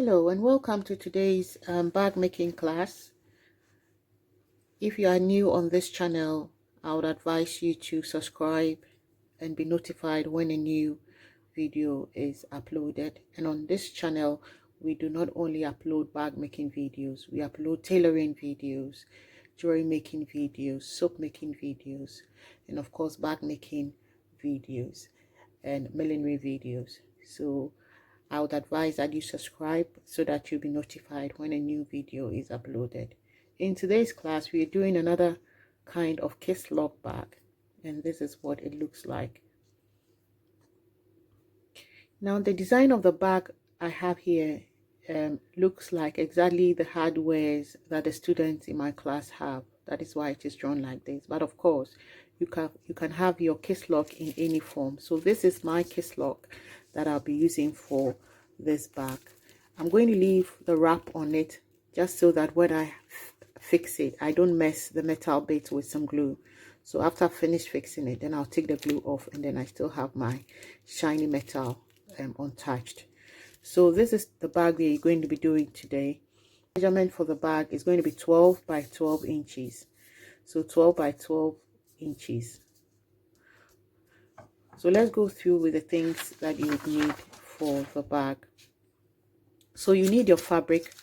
Hello and welcome to today's bag making class. If you are new on this channel, I would advise you to subscribe and be notified when a new video is uploaded. And on this channel, we do not only upload bag making videos, we upload tailoring videos, jewelry making videos, soap making videos, and of course bag making videos and millinery videos. So I would advise that you subscribe so that you'll be notified when a new video is uploaded. In today's class, we are doing another kind of Kisslock bag, and this is what it looks like. Now, the design of the bag I have here looks like exactly the hardwares that the students in my class have. That is why it is drawn like this. But of course, you can have your Kisslock in any form. So this is my Kisslock that I'll be using for this bag. I'm going to leave the wrap on it just so that when I fix it, I don't mess the metal bit with some glue. So after I finish fixing it, then I'll take the glue off, and then I still have my shiny metal untouched. So this is the bag we're going to be doing today. Measurement for the bag is going to be 12 by 12 inches. So 12 by 12 inches. So let's go through with the things that you would need for the bag. So you need your fabric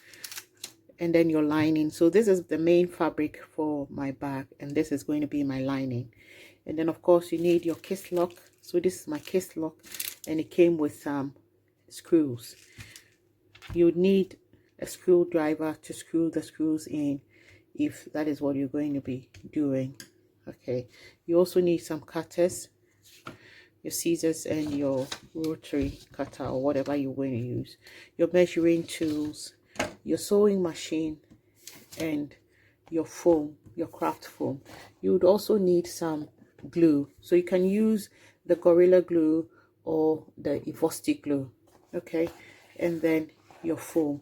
and then your lining. So this is the main fabric for my bag, and this is going to be my lining. And then of course you need your Kisslock. So this is my Kisslock, and it came with some screws. You would need a screwdriver to screw the screws in if that is what you're going to be doing. Okay, you also need some cutters, your scissors and your rotary cutter or whatever you're going to use, your measuring tools, your sewing machine, and your foam, your craft foam. You would also need some glue, so you can use the Gorilla Glue or the Evosti glue. Okay, and then your foam.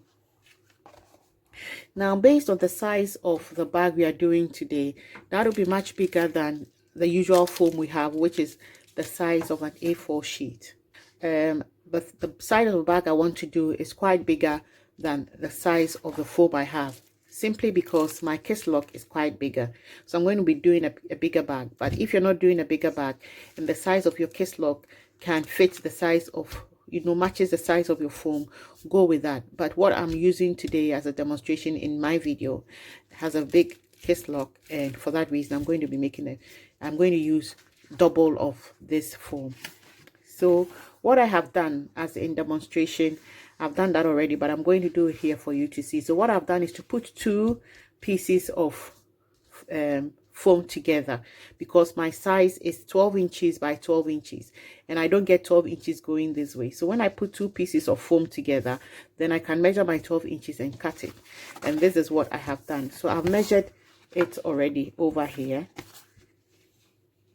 Now, based on the size of the bag we are doing today, that'll be much bigger than the usual foam we have, which is the size of an A4 sheet. But the size of the bag I want to do is quite bigger than the size of the foam I have, simply because my Kisslock is quite bigger. So I'm going to be doing a bigger bag. But if you're not doing a bigger bag and the size of your Kisslock can fit the size of, matches the size of your foam, go with that. But what I'm using today as a demonstration in my video has a big Kisslock, and for that reason I'm going to use double of this foam. So what I have done as in demonstration, I've done that already, but I'm going to do it here for you to see. So what I've done is to put two pieces of foam together, because my size is 12 inches by 12 inches and I don't get 12 inches going this way. So when I put two pieces of foam together, then I can measure my 12 inches and cut it. And this is what I have done. So I've measured it already over here,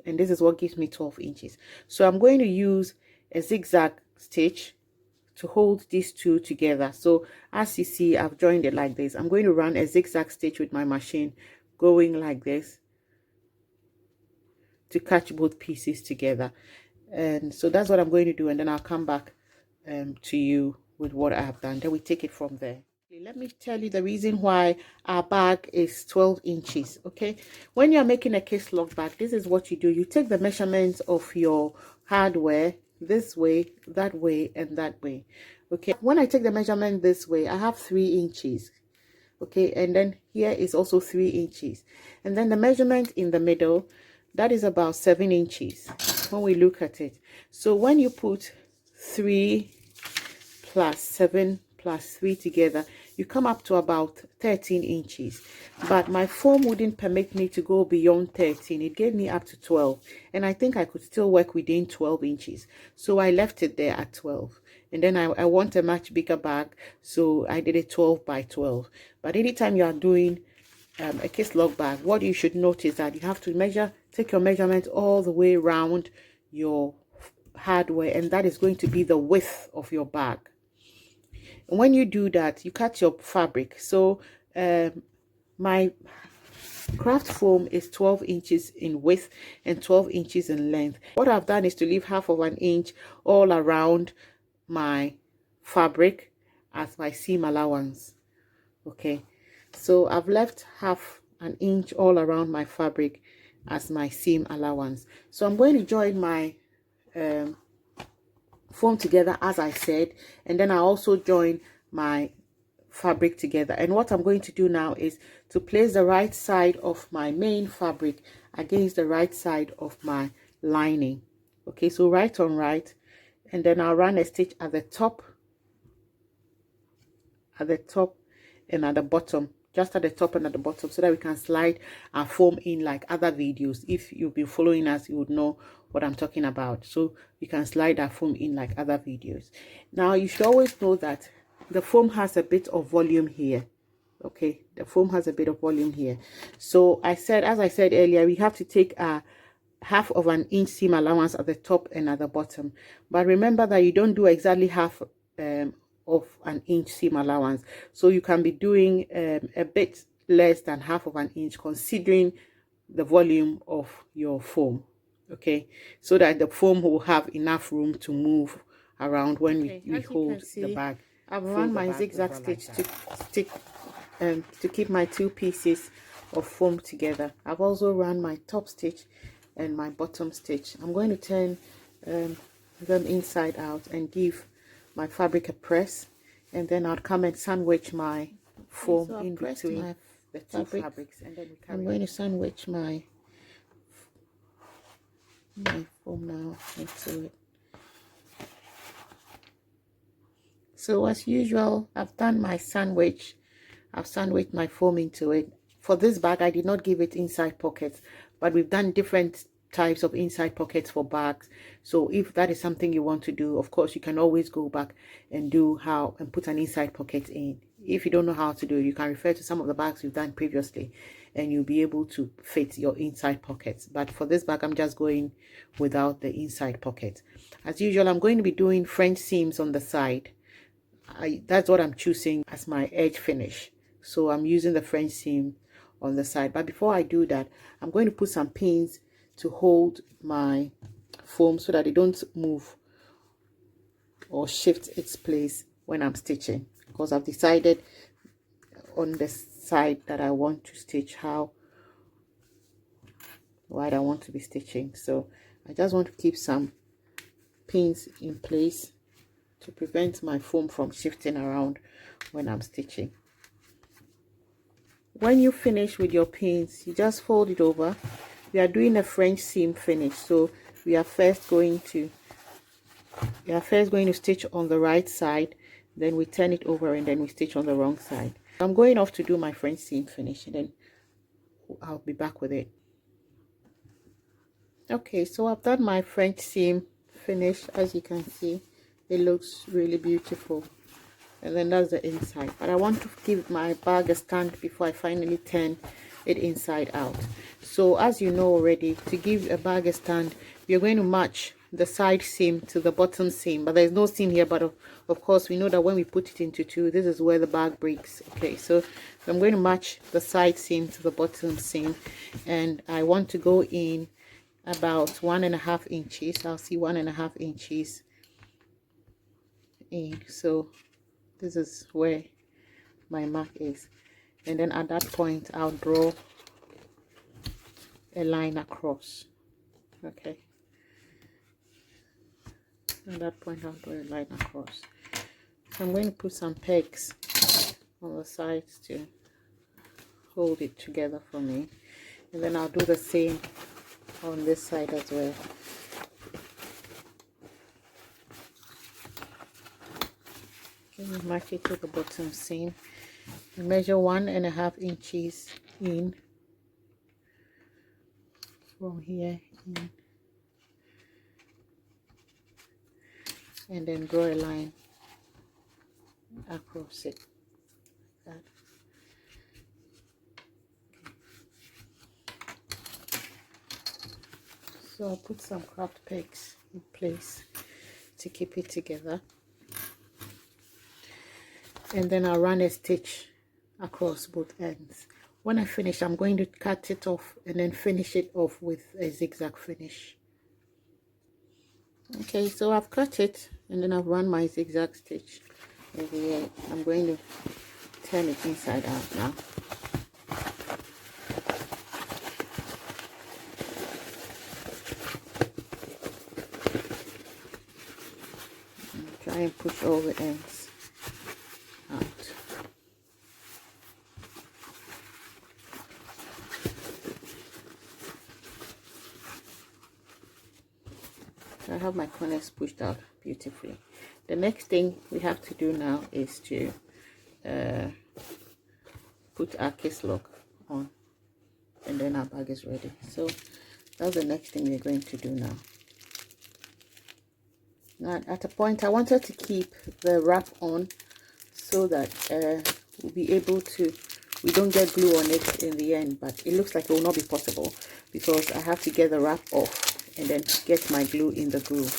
and this is what gives me 12 inches. So I'm going to use a zigzag stitch to hold these two together. So as you see, I've joined it like this. I'm going to run a zigzag stitch with my machine going like this to catch both pieces together. And so that's what I'm going to do, and then I'll come back to you with what I have done. Then we take it from there. Let me tell you the reason why our bag is 12 inches. Okay, when you're making a Kisslock bag, this is what you do. You take the measurements of your hardware this way, that way, and that way. Okay, when I take the measurement this way, I have 3 inches. Okay, and then here is also 3 inches, and then the measurement in the middle, that is about 7 inches when we look at it. So when you put 3 plus 7 plus 3 together, you come up to about 13 inches. But my foam wouldn't permit me to go beyond 13. It gave me up to 12, and I think I could still work within 12 inches. So I left it there at 12. And then I want a much bigger bag, so I did a 12 by 12. But anytime you are doing a Kisslock bag, what you should notice that you have to take your measurement all the way around your hardware, and that is going to be the width of your bag. And when you do that, you cut your fabric. So my craft foam is 12 inches in width and 12 inches in length. What I've done is to leave half of an inch all around my fabric as my seam allowance. Okay, so I've left half an inch all around my fabric as my seam allowance. So I'm going to join my foam together as I said, and then I also join my fabric together. And what I'm going to do now is to place the right side of my main fabric against the right side of my lining. Okay, so right on right, and then I'll run a stitch at the top, and at the bottom, just at the top and at the bottom, so that we can slide our foam in like other videos. If you've been following us, you would know what I'm talking about. So you can slide our foam in like other videos. Now you should always know that the foam has a bit of volume here. Okay, the foam has a bit of volume here. So as I said earlier, we have to take a half of an inch seam allowance at the top and at the bottom. But remember that you don't do exactly half of an inch seam allowance. So you can be doing a bit less than half of an inch, considering the volume of your foam. Okay, so that the foam will have enough room to move around when we hold the bag. I've run my zigzag stitch to stick to keep my two pieces of foam together. I've also run my top stitch and my bottom stitch. I'm going to turn them inside out and give my fabric a press, and then I'll come and sandwich my foam in between the two fabrics, and then I'm going to sandwich my foam now into it. So as usual, I've done my sandwich. I've sandwiched my foam into it. For this bag, I did not give it inside pockets, but we've done different types of inside pockets for bags. So if that is something you want to do, of course you can always go back and put an inside pocket in. If you don't know how to do it, you can refer to some of the bags you've done previously, and you'll be able to fit your inside pockets. But for this bag, I'm just going without the inside pocket. As usual, I'm going to be doing French seams on the side. That's what I'm choosing as my edge finish. So I'm using the French seam on the side. But before I do that, I'm going to put some pins to hold my foam so that it don't move or shift its place when I'm stitching, because I've decided on the side that I want to stitch how wide I want to be stitching. So I just want to keep some pins in place to prevent my foam from shifting around when I'm stitching. When you finish with your pins, you just fold it over. We are doing a French seam finish, so we are first going to stitch on the right side, then we turn it over, and then we stitch on the wrong side. I'm going off to do my French seam finish, and then I'll be back with it. Okay, so I've done my French seam finish. As you can see, it looks really beautiful, and then that's the inside. But I want to give my bag a stand before I finally turn it inside out. So as you know already, to give a bag a stand, you're going to match the side seam to the bottom seam, but there's no seam here. But of course we know that when we put it into two, this is where the bag breaks. Okay, so I'm going to match the side seam to the bottom seam, and I want to go in about 1.5 inches. I'll see 1.5 inches in. So this is where my mark is, and then at that point I'll draw a line across. Okay, at that point I'll draw a line across. So I'm going to put some pegs on the sides to hold it together for me, and then I'll do the same on this side as well. Mark it to the bottom seam, measure 1.5 inches in from here in, and then draw a line across it like that. So I'll put some craft pegs in place to keep it together, and then I'll run a stitch across both ends. When I finish, I'm going to cut it off and then finish it off with a zigzag finish. Okay, so I've cut it and then I've run my zigzag stitch Okay, I'm going to turn it inside out now. Try and push all the ends out. I have my corners pushed out beautifully. The next thing we have to do now is to put our Kisslock on, and then our bag is ready. So that's the next thing we're going to do now. Now at a point I wanted to keep the wrap on so that we'll be able to, we don't get glue on it in the end, but it looks like it will not be possible because I have to get the wrap off and then get my glue in the groove.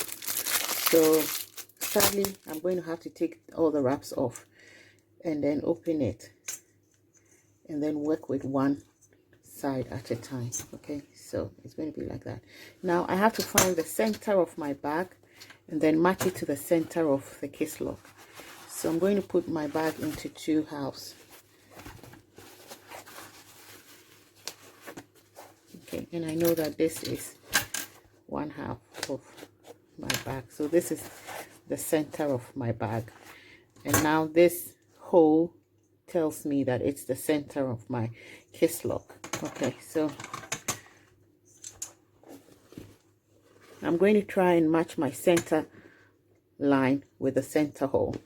So sadly I'm going to have to take all the wraps off and then open it and then work with one side at a time. Okay, so it's going to be like that. Now I have to find the center of my bag and then match it to the center of the Kisslock. So I'm going to put my bag into 2 halves. Okay, and I know that this is 1/2 of my bag. So this is the center of my bag. And now this hole tells me that it's the center of my Kisslock. Okay, so I'm going to try and match my center line with the center hole.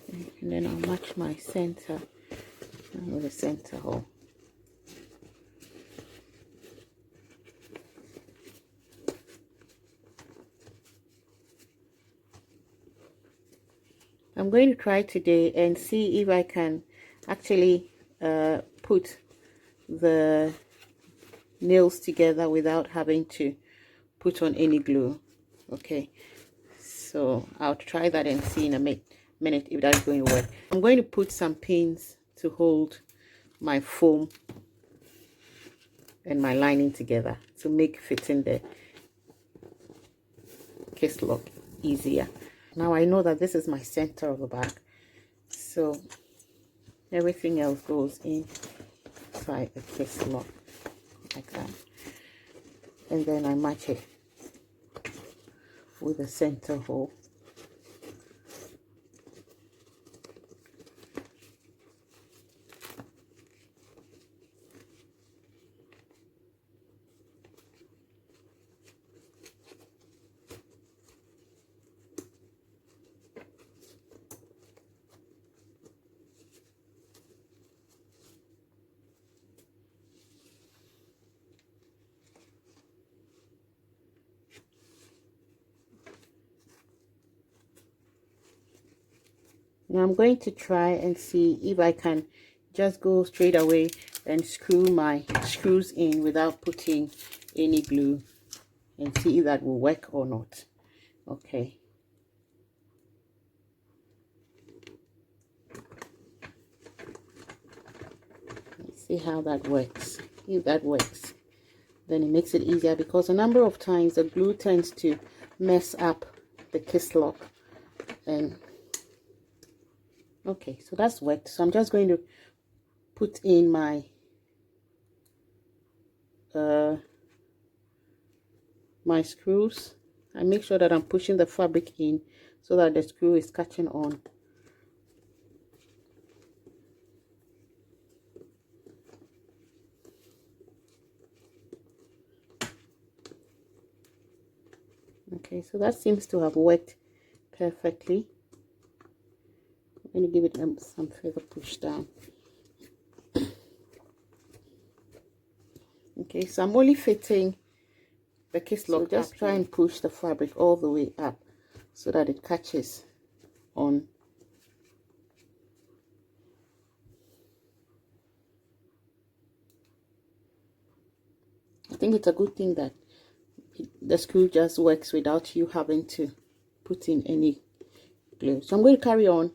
Okay, and then I'll match my center with the center hole. I'm going to try today and see if I can actually put the nails together without having to put on any glue. Okay, so I'll try that and see in a minute if that's going to work. I'm going to put some pins to hold my foam and my lining together to make fitting the Kisslock easier. Now I know that this is my center of the bag, so everything else goes inside the Kisslock like that, and then I match it with a center hole. Now I'm going to try and see if I can just go straight away and screw my screws in without putting any glue and see if that will work or not. Okay. Let's see how that works. If that works, then it makes it easier, because a number of times the glue tends to mess up the Kisslock. And okay, so that's worked. So I'm just going to put in my my screws and make sure that I'm pushing the fabric in so that the screw is catching on. Okay, so that seems to have worked perfectly. I'm going to give it some further push down. Okay, so I'm only fitting the Kisslock. So just try and push the fabric all the way up so that it catches on. I think it's a good thing that the screw just works without you having to put in any glue. So I'm going to carry on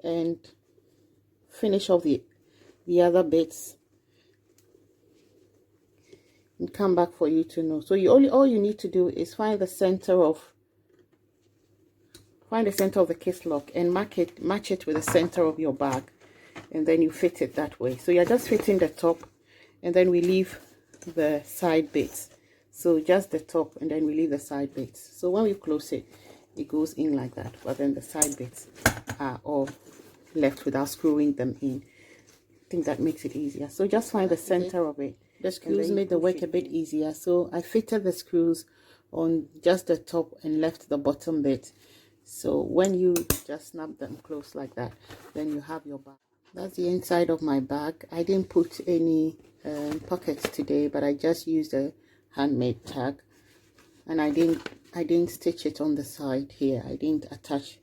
and finish off the other bits and come back for you to know. So all you need to do is find the center of the Kisslock and match it with the center of your bag, and then you fit it that way. So you're just fitting the top, and then we leave the side bits. So just the top, and then we leave the side bits. So when we close it, it goes in like that, but then the side bits are all left without screwing them in. I think that makes it easier. So just find the center of it. The screws made the work a bit easier, so I fitted the screws on just the top and left the bottom bit. So when you just snap them close like that, then you have your bag. That's the inside of my bag. I didn't put any pockets today, but I just used a handmade tag, and I didn't stitch it on the side here. I didn't attach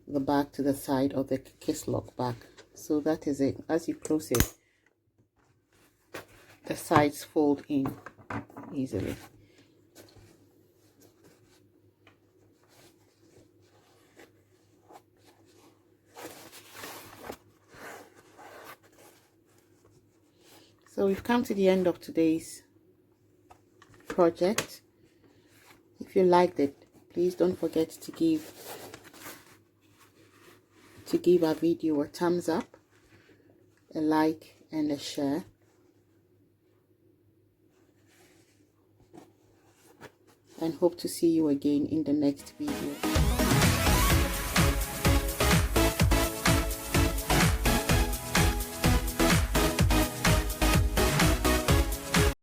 the bag to the side of the Kisslock bag. So that is it. As you close it, the sides fold in easily. So we've come to the end of today's project. If you liked it, please don't forget to give our video a thumbs up, a like, and a share. And hope to see you again in the next video.